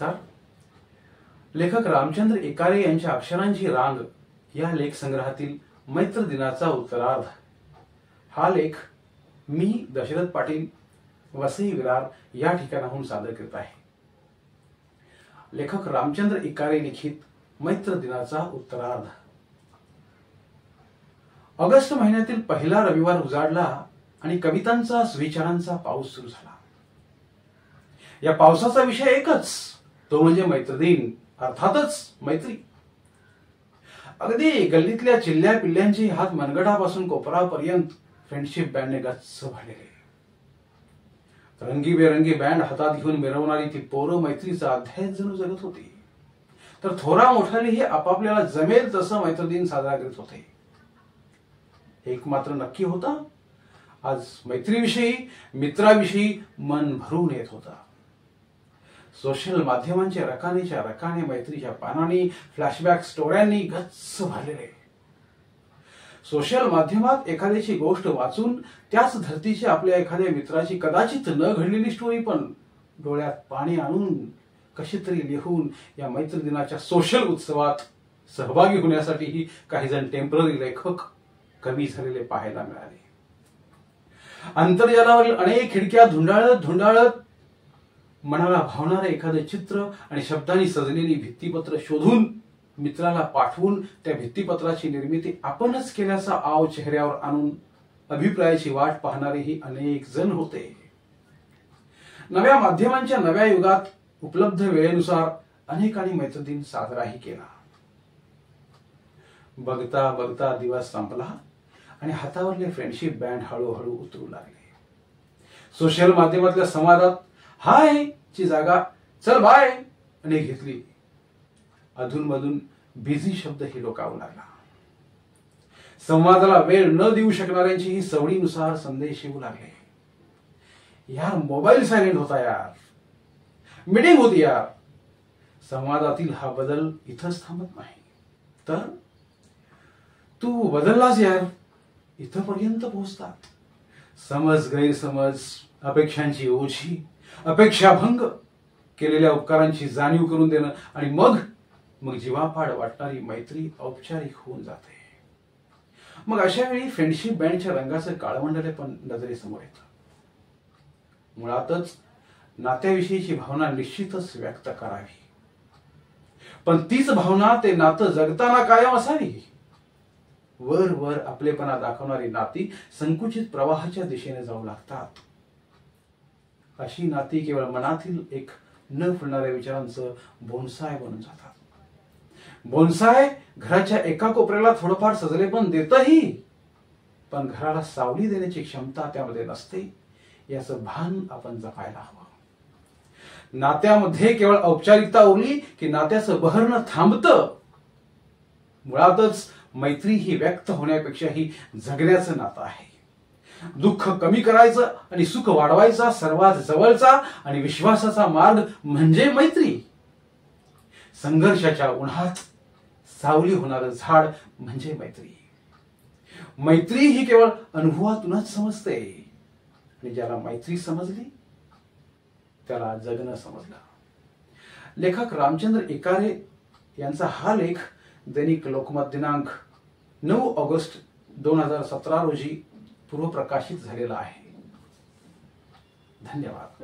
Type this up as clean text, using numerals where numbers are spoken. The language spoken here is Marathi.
नमस्कार. लेखक रामचंद्र एकारे यांच्या अक्षरांची रांग या लेख संग्रहातील मैत्र दिनाचा उत्तरार्ध हा लेख मी दशरथ पाटील वसई विरार या ठिकाणाहून सादर करत आहे. लेखक रामचंद्र एकारे लिखित मैत्र दिनाचा उत्तरार्ध. ऑगस्ट महिन्यातील पहिला रविवार उजाडला आणि कवितांचा सुविचारांचा पाऊस सुरू झाला. या पावसाचा विषय एकच, तो म्हणजे मैत्रीदिन, अर्थातच मैत्री. अगदी गल्लीतल्या चिल्ल्या पिल्ल्यांची हात मनगटापासून कोपरापर्यंत फ्रेंडशिप बँडने गच्च भरलेले. रंगीबेरंगी बँड हातात घेऊन मिरवणारी ती पोरं मैत्रीचा अध्याय जणू जगत होती. तर थोरा मोठ्यानेही आपापल्याला जमेल तसं मैत्रीदिन साजरा करत होते. एक मात्र नक्की होता, आज मैत्रीविषयी, मित्राविषयी मन भरून येत होता. सोशल माध्यमांच्या रकानेच्या रकाने मैत्रीच्या पानांनी, फ्लॅशबॅक स्टोऱ्यांनी गच्च भरलेले. सोशल माध्यमात एखाद्याची गोष्ट वाचून त्याच धर्तीची आपल्या एखाद्या मित्राची कदाचित न घडलेली स्टोरी पण डोळ्यात पाणी आणून कशी तरी लिहून या मैत्री दिनाच्या सोशल उत्सवात सहभागी होण्यासाठीही काही जण टेम्पररी लेखक, कवी झालेले पाहायला मिळाले. आंतरजालावरील अनेक खिडक्या धुंडाळत धुंडाळत मनाला भावणारे एखादे चित्र आणि शब्दांनी सजलेली भित्तीपत्र शोधून मित्राला पाठवून त्या भित्तीपत्राची निर्मिती आपणच केल्याचा आव चेहऱ्यावर आणून अभिप्रायाची वाट पाहणारेही अनेक जण होते. नव्या माध्यमांच्या नव्या युगात उपलब्ध वेळेनुसार अनेकांनी मैत्रीदिन साजराही केला. बघता बघता दिवस संपला आणि हातावरले फ्रेंडशिप बँड हळूहळू उतरू लागले. सोशल माध्यमातल्या संवादात हाय ची जागा चल बाय अने घेतली. अधूनमधून बिझी शब्द ही लोकावू लागला. संवादाला वेळ न देऊ शकणाऱ्यांचीही सवडीनुसार संदेश येऊ लागले. यार मोबाईल सायलेंट होता, यार मीटिंग होती, यार. संवादातील हा बदल इथंच थांबत नाही, तर तू बदललास यार इथपर्यंत पोहोचतात. समज, गैरसमज, अपेक्षांची ओझी, अपेक्षाभंग, केलेल्या उपकारांची जाणीव करून देणं आणि मग जीवापाड वाटणारी मैत्री औपचारिक होऊन जाते. मग अशा वेळी फ्रेंडशिप बँडच्या रंगाचं काळमंडले पण नजरेसमोर येतं. मुळातच नात्याविषयीची भावना निश्चितच व्यक्त करावी, पण तीच भावना ते नातं जगताना कायम असावी. वर वर आपलेपणा दाखवणारी नाती संकुचित प्रवाहाच्या दिशेने जाऊ लागतात. अशी नाती केवळ मनातील एक न फुलणाऱ्या विचारांचं बोनसाय बनून जातात. बोनसाय घराच्या एका कोपऱ्याला थोडंफार सजलेपण देतही, पण घराला सावली देण्याची क्षमता त्यामध्ये नसते. याचं भान आपण जपायला हवं. नात्यामध्ये केवळ औपचारिकता उरली की नात्याचं बहरणं थांबतं. मुळातच मैत्री ही व्यक्त होण्यापेक्षाही जगण्याचं नातं आहे. दुःख कमी करायचं आणि सुख वाढवायचा सर्वात जवळचा आणि विश्वासाचा मार्ग म्हणजे मैत्री. संघर्षाच्या उन्हात सावली होणारं झाड म्हणजे मैत्री. मैत्री ही केवळ अनुभवातूनच समजते आणि ज्याला मैत्री समजली त्याला जगणं समजलं. लेखक रामचंद्र एकारे यांचा हा लेख दैनिक लोकमत दिनांक 9 ऑगस्ट 2017 रोजी पूर्वप्रकाशित झालेला आहे. धन्यवाद.